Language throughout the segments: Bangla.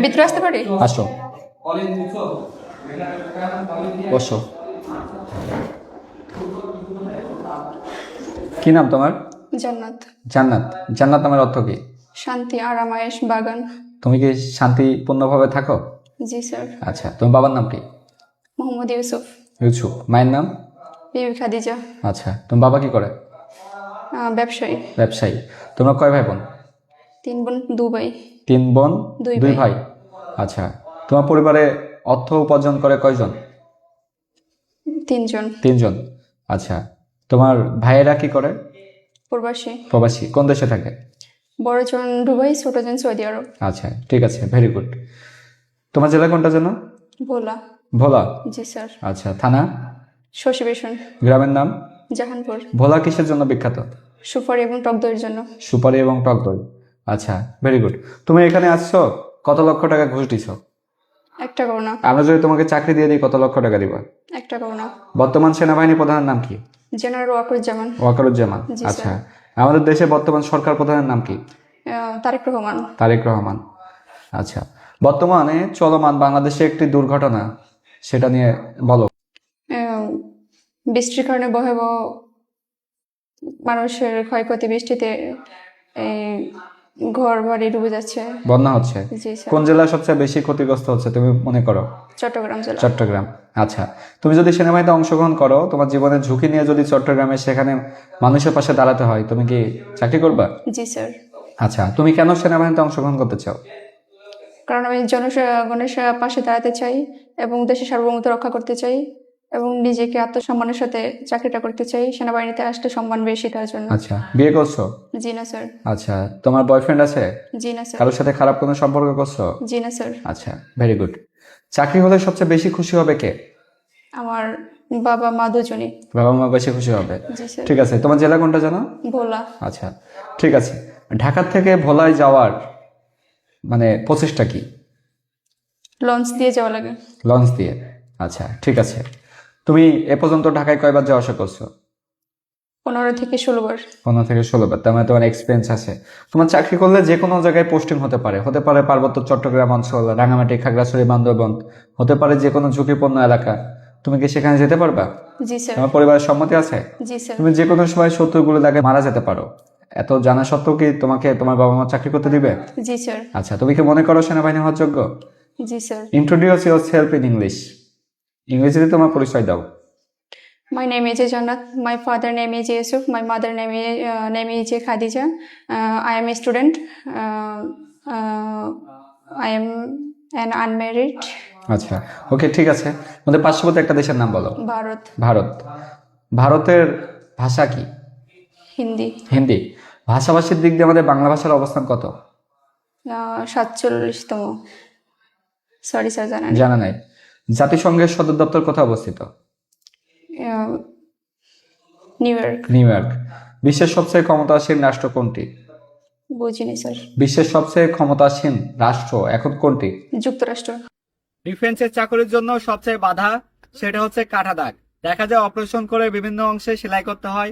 ভিতরে আসতে পারি? আসো, বসো। কি নাম তোমার? জান্নাত। জান্নাত। জান্নাত নামের অর্থ কি? শান্তি, আরামায়েশ, বাগান। তুমি কি শান্তিপূর্ণভাবে থাকো? জি স্যার। আচ্ছা, তোমার বাবার নাম কি? মোহাম্মদ ইউসুফ। ইউসুফ। মায়ের নাম? বিবি খাদিজা। আচ্ছা, তোমার বাবা কি করে? ব্যবসায়ী। ব্যবসায়ী। তোমরা কয় ভাই বোন? 3 বোন 2 ভাই। 3 বোন 2 2 ভাই। ভাই। আচ্ছা, তোমার পরিবারে অর্থ উপার্জন করে কয়জন? 3 জন। 3 জন। আচ্ছা, তোমার ভাইয়েরা কি করে? প্রবাসী। প্রবাসী। কোন দেশে থাকে? বড় জন দুবাই, ছোট জন সৌদি আরব। আচ্ছা, ঠিক আছে, ভেরি গুড। তোমার জেলা কোনটা যেন? ভোলা। ভোলা। জি স্যার। আচ্ছা, থানা? শশীবেশন। গ্রামের নাম? জাহানপুর। ভোলা কিসের জন্য বিখ্যাত? সুপারি এবং টক দইয়ের জন্য। সুপারি এবং টক দই। আচ্ছা, ভেরি গুড। তুমি এখানে আসছো, কত লক্ষ টাকা ঘুষ দিছো? 1 টাকাও না। আমরা যদি তোমাকে চাকরি দিয়ে দিই, কত লক্ষ টাকা দিবা? 1 টাকাও না। বর্তমান সেনাবাহিনী প্রধানের নাম কি? জেনারেল ওয়াকরুজ্জামান। ওয়াকারুজ্জামান। জি আচ্ছা, স্যার। আমাদের দেশে বর্তমান সরকার প্রধানের নাম কি? তারেক রহমান। তারেক রহমান। আচ্ছা, বর্তমানে চলমান বাংলাদেশে একটি দুর্ঘটনা, সেটা নিয়ে বলো। বৃষ্টির কারণে ভয়াবহ মানুষের ক্ষয়ক্ষতি, বৃষ্টিতে এই ঘর বাড়ি ডুবে যাচ্ছে। বন্যা হচ্ছে। জি স্যার। কোন জেলা সবচেয়ে বেশি ক্ষতিগ্রস্ত হচ্ছে তুমি মনে করো? চট্টগ্রাম জেলা। চট্টগ্রাম। আচ্ছা, তুমি যদি সেনাবাহিনীতে অংশগ্রহণ করো, তোমার জীবনের ঝুঁকি নিয়ে যদি চট্টগ্রামে সেখানে মানুষের পাশে দাঁড়াতে হয়, তুমি কি চাকরি করবা? জি স্যার। আচ্ছা, তুমি কেন সেনাবাহিনীতে অংশগ্রহণ করতে চাও? কারণ আমি জনগণের পাশে দাঁড়াতে চাই এবং দেশের সার্বভৌমত্ব রক্ষা করতে চাই এবং নিজেকে আত্মসম্মানের সাথে চাকরিটা করতে চাই। সেনাবাহিনীতে আসলে সম্মান বেশি তার জন্য। আচ্ছা, বিয়ে করছো? জি না স্যার। আচ্ছা, তোমার বয়ফ্রেন্ড আছে? জি না স্যার। কারোর সাথে খারাপ কোনো সম্পর্ক করছো? জি না স্যার। আচ্ছা, ভেরি গুড। চাকরি হলে সবচেয়ে বেশি খুশি হবে কে? আমার বাবা মা দুজনই। বাবা মা বেশি খুশি হবে। জি স্যার। ঠিক আছে, তোমার জেলা কোনটা জানো? ভোলা। আচ্ছা, ঠিক আছে। ঢাকা থেকে ভোলায় যাওয়ার মানে প্রচেষ্টা কি? লঞ্চ দিয়ে যাওয়া লাগে। লঞ্চ দিয়ে। আচ্ছা, ঠিক আছে। তুমি এ পর্যন্ত ঢাকায় কয়বার যাওয়া আসা করছো? 15 থেকে 16 বার। 15 থেকে 16 বার। তার মানে তোমার এক্সপিরিয়েন্স আছে। তোমার চাকরি করলে যে কোনো জায়গায় পোস্টিং হতে পারে, হতে পারে পার্বত্য চট্টগ্রাম অঞ্চল, রাঙামাটি, খাগড়াছড়ি, বান্দরবন, হতে পারে যে কোনো ঝুঁকিপূর্ণ এলাকা। তুমি কি সেখানে যেতে পারবা? জি স্যার। তোমার পরিবারের সম্মতি আছে? জি স্যার। তুমি যে কোনো সময় শত্রুগুলো লাগে মারা যেতে পারো, এত জানা সত্ত্বেও কি তোমাকে তোমার বাবা মা চাকরি করতে দিবে? জি স্যার। আচ্ছা, তুমি কি মনে করো সেনাবাহিনী হওয়ার যোগ্য? জি sir. Introduce yourself in English. ইংরেজিতে তোমার পরিচয় দাও। My name is Jannat. My father name is Yusuf. My mother name is Khadija. I am a student. I am an unmarried. আচ্ছা, ওকে, ঠিক আছে। আমাদের পার্শ্ববর্তী একটা দেশের নাম বলো। ভারত। ভারত। ভারতের ভাষা কি? হিন্দি। হিন্দি। ভাষাভাষীর দিক দিয়ে আমাদের বাংলা ভাষার অবস্থান কত? 47তম। সরি স্যার, জানা নেই। জানা নাই। জাতিসংঘের সদর দপ্তর কোথায় অবস্থিত? New York. New York. বিশ্বের সবচেয়ে ক্ষমতাসীন রাষ্ট্র কোনটি? বুঝিনি স্যার। বিশ্বের সবচেয়ে ক্ষমতাসীন রাষ্ট্র এখন কোনটি? যুক্তরাষ্ট্র। ডিফেন্সের চাকরির জন্য সবচেয়ে বাধা সেটা হচ্ছে কাটা দাগ। দেখা যায় অপারেশন করে বিভিন্ন অংশে সেলাই করতে হয়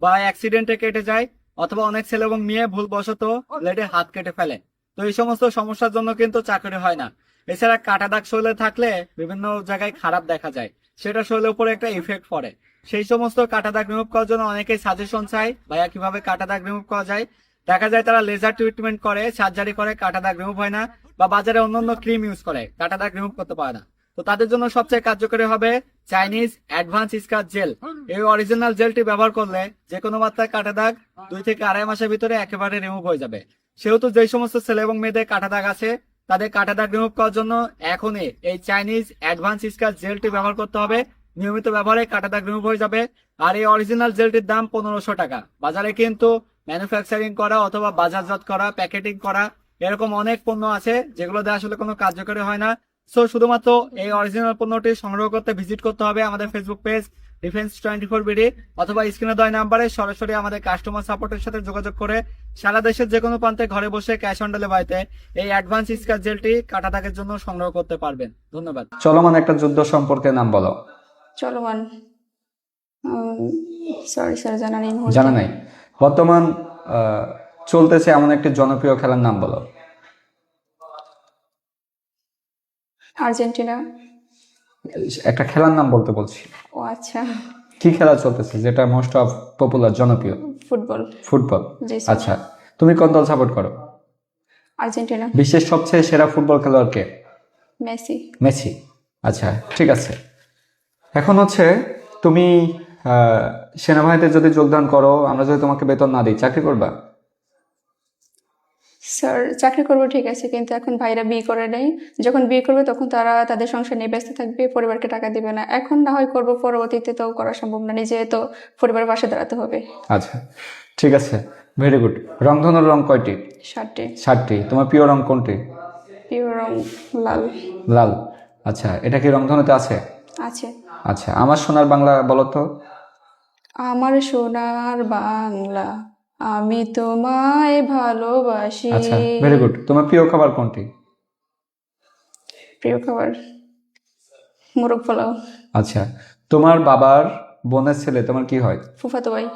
বা অ্যাক্সিডেন্টে কেটে যায়, অথবা অনেক ছেলে এবং মেয়ে ভুলবশত ব্লেডে হাত কেটে ফেলে। তো এই সমস্ত সমস্যার জন্য কিন্তু চাকরি হয় না। এছাড়া কাটা দাগ শরীরে থাকলে বিভিন্ন জায়গায় খারাপ দেখা যায়, সেটা শরীরের উপরে একটা ইফেক্ট পড়ে। সেই সমস্ত কাটা দাগ রিমুভ করার জন্য অনেকেই সাজেশন চায়, ভাইয়া কিভাবে কাটা দাগ রিমুভ করা যায়। দেখা যায় তারা লেজার ট্রিটমেন্ট করে, সার্জারি করে, কাটা দাগ রিমুভ হয় না, বা বাজারে অন্যান্য ক্রিম ইউজ করে, কাটা দাগ রিমুভ করতে পারে না। তো তাদের জন্য সবচেয়ে কার্যকরী হবে চাইনিজ অ্যাডভান্স স্কার জেল। এই অরিজিনাল জেলটি ব্যবহার করলে যে কোনো মাত্রায় কাটা দাগ 2 থেকে 2.5 মাসের ভিতরে একেবারে রিমুভ হয়ে যাবে। সেহেতু যে সমস্ত ছেলে এবং মেয়েদের কাটা দাগ আছে, তাদের কাটা দাগ রিমুভ করার জন্য এখনই এই চাইনিজ অ্যাডভান্স স্কার জেলটি ব্যবহার করতে হবে। নিয়মিত ব্যবহারে কাটা দাগ রিমুভ হয়ে যাবে। আর এই অরিজিনাল জেলটির দাম 1500 টাকা। বাজারে কিন্তু ম্যানুফ্যাকচারিং করা অথবা বাজারজাত করা, প্যাকেটিং করা এরকম অনেক পণ্য আছে যেগুলো দিয়ে আসলে কোনো কার্যকরী হয় না। সো শুধুমাত্র এই অরিজিনাল পণ্যটি সংগ্রহ করতে ভিজিট করতে হবে আমাদের ফেসবুক পেজ ডিফেন্স 24 বিডি, অথবা স্ক্রিনে দেওয়া নাম্বারে সরাসরি আমাদের কাস্টমার সাপোর্টের সাথে যোগাযোগ করে সারা দেশের যে কোনো প্রান্তে ঘরে বসে ক্যাশ অন ডেলিভারিতে এই অ্যাডভান্স স্কার জেলটি কাটা দাগের জন্য সংগ্রহ করতে পারবেন। ধন্যবাদ। চলমান একটা যুদ্ধ সম্পর্কে নাম বলো। চলমান। সরি স্যার, জানা নেই। জানা নাই। বর্তমান চলতেছে এমন একটি জনপ্রিয় খেলার নাম বলো। আর্জেন্টিনা। একটা খেলার নাম বলতে বলছি। ও আচ্ছা, কি খেলা চলতেছে যেটা মোস্ট অফ পপুলার, জনপ্রিয়? ফুটবল। ফুটবল। জি স্যার। আচ্ছা, তুমি কোন দল সাপোর্ট করো? আর্জেন্টিনা। বিশ্বের সবচেয়ে সেরা ফুটবল খেলোয়াড় কে? মেসি। মেসি। আচ্ছা, ঠিক আছে। এখন হচ্ছে তুমি সেনাবাহিনীতে যদি যোগদান করো, আমরা যদি তোমাকে বেতন না দিই, চাকরি করবা? স্যার চাকরি করবো ঠিক আছে, কিন্তু এখন ভাইরা বিয়ে করে নেই। যখন বিয়ে করবে তখন তারা তাদের সংসার নিয়ে ব্যস্ত থাকবে, পরিবারকে টাকা দিবে না। এখন না হয় করবো, পরবর্তীতে তো করা সম্ভব না, নিজে তো পরিবারের পাশে দাঁড়াতে হবে। আচ্ছা, ঠিক আছে, ভেরি গুড। রংধনুর রং কয়টি? 7টি। 7টি। তোমার প্রিয় রং কোনটি? প্রিয় রং লাল। লাল। আচ্ছা, এটা কি রংধনুতে আছে? আছে। আচ্ছা, আমার সোনার বাংলা বলো তো। আমার সোনার বাংলা, আমি তোমায় ভালোবাসি। আচ্ছা, ভেরি গুড। তোমার প্রিয় খাবার কোনটি? প্রিয় খাবার মোরগ পোলাও। আচ্ছা, তোমার বাবার বোনের ছেলে তোমার কি হয়? ফুফাতো ভাই।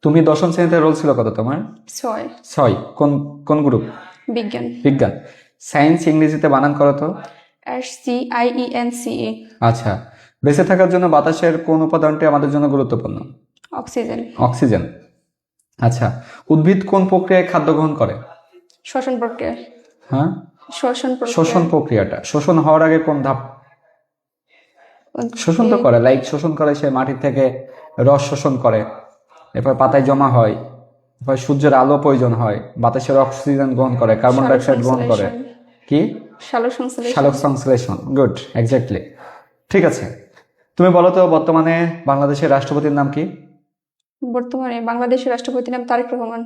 তুমি 10ম শ্রেণীতে রোল ছিল কত তোমার? 6। 6। কোন কোন গ্রুপ? বিজ্ঞান। বিজ্ঞান। সায়েন্স ইংরেজিতে বানান করো তো। SCIENCE। আচ্ছা, বেঁচে থাকার জন্য বাতাসের কোন উপাদানটি আমাদের জন্য গুরুত্বপূর্ণ? অক্সিজেন। অক্সিজেন। আচ্ছা, উদ্ভিদ কোন প্রক্রিয়ায় খাদ্য গ্রহণ করে? শ্বসন প্রক্রিয়া। হ্যাঁ, শ্বসন শোষণ প্রক্রিয়াটা। শোষণ হওয়ার আগে কোন ধাপ? শোষণ তো করে, লাইক শোষণ করে, সে মাটি থেকে রস শোষণ করে, এরপর পাতায় জমা হয়, এরপর সূর্যের আলো প্রয়োজন হয়, বাতাসের অক্সিজেন গ্রহণ করে, কার্বন ডাইঅক্সাইড গ্রহণ করে। কি? সালোক সংশ্লেষণ। সালোক সংশ্লেষণ। Good, exactly. ঠিক আছে, তুমি বলো তো বর্তমানে বাংলাদেশের রাষ্ট্রপতির নাম কি? বর্তমানে বাংলাদেশের রাষ্ট্রপতির নাম তারেক রহমান।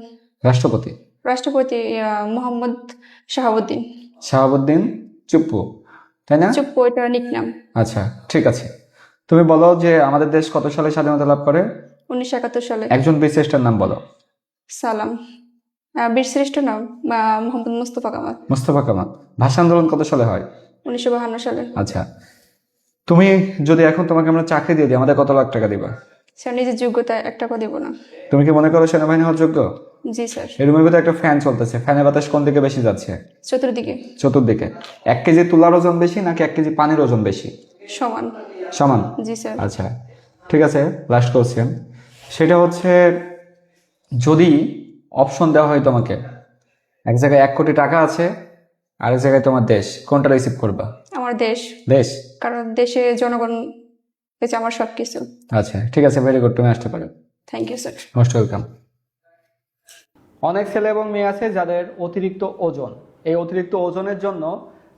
রাষ্ট্রপতি? রাষ্ট্রপতি মোহাম্মদ শাহাবুদ্দিন। শাহাবুদ্দিন চুপ্পু, তাই না? চুপ্পু এটা নিক নাম। আচ্ছা, ঠিক আছে। তুমি বলো যে আমাদের দেশ কত সালে স্বাধীনতা লাভ করে? 1971 সালে। একজন বীর শ্রেষ্ঠের নাম বলো। সালাম। বীরশ্রেষ্ঠ নাম মোহাম্মদ মুস্তফা কামাল। মোস্তফা কামাল। ভাষা আন্দোলন কত সালে হয়? 1952 সালে। আচ্ছা, তুমি যদি এখন তোমাকে আমরা চাকরি দিয়ে দিই, আমাদের কত লাখ টাকা দিবা? স্যার নিজের যোগ্যতা 1 টাকা দেব না। তুমি কি মনে করো সেনাবাহিনী হওয়ার যোগ্য? জি স্যার। এই রুমের ভিতরে একটা ফ্যান চলতেছে, ফ্যানের বাতাস কোন দিকে বেশি যাচ্ছে? চতুর্দিকে। চতুর্দিকে। 1 কেজি তুলার ওজন বেশি নাকি 1 কেজি পানির ওজন বেশি? সমান। সমান। জি স্যার। আচ্ছা, ঠিক আছে, লাস্ট কোশ্চেন। সেটা হচ্ছে, যদি অপশন দেওয়া হয় তোমাকে, এক জায়গায় 1 কোটি টাকা আছে, আরেক জায়গায় তোমার দেশ, কোনটা রিসিভ করবা? আমার দেশ। দেশ। কারণ দেশে জনগণ হচ্ছে আমার সবকিছু। আচ্ছা, ঠিক আছে, ভেরি গুড, তুমি আসতে পারো। Thank you sir. Most welcome. অনেক ছেলে এবং মেয়ে আছে যাদের অতিরিক্ত ওজন, এই অতিরিক্ত ওজনের জন্য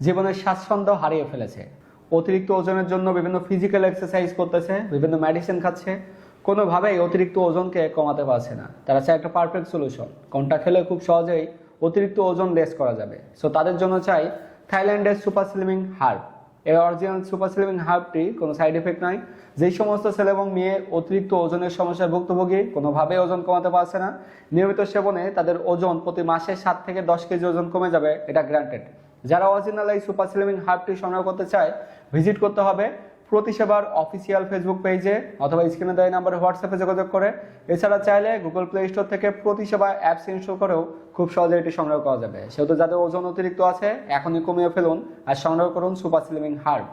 জীবনের স্বাচ্ছন্দ্য হারিয়ে ফেলেছে। অতিরিক্ত ওজনের জন্য বিভিন্ন ফিজিক্যাল এক্সারসাইজ করতেছে, বিভিন্ন মেডিসিন খাচ্ছে, কোনোভাবেই অতিরিক্ত ওজনকে কমাতে পারছে না। তারা চায় একটা পারফেক্ট সলিউশন, কোনটা খেলে খুব সহজেই অতিরিক্ত ওজন লেস করা যাবে। সো তাদের জন্য চাই থাইল্যান্ডের সুপার স্লিমিং হার্ব। এই অরিজিনাল সুপার স্লিমিং হার্বটি কোনো সাইড এফেক্ট নাই। যেই সমস্ত ছেলে এবং মেয়ে অতিরিক্ত ওজনের সমস্যায় ভুক্তভোগী, কোনোভাবে ওজন কমাতে পারছে না, নিয়মিত সেবনে তাদের ওজন প্রতি মাসে 7 থেকে 10 কেজি ওজন কমে যাবে, এটা গ্রান্টেড। যারা অরিজিনাল এই সুপার স্লিমিং হার্বটি সংগ্রহ করতে চায়, ভিজিট করতে হবে প্রতিসেবার অফিসিয়াল ফেসবুক পেজে অথবা স্ক্রিনে দেওয়া নাম্বারে হোয়াটসঅ্যাপে যোগাযোগ করে। এছাড়া চাইলে গুগল প্লে স্টোর থেকে প্রতিসেবা অ্যাপস ইনস্টল করেও খুব সহজে এটি সংগ্রহ করা যাবে। সেহেতু যাদের ওজন অতিরিক্ত আছে, এখনই কমিয়ে ফেলুন আর সংগ্রহ করুন সুপার স্লিমিং হার্ব।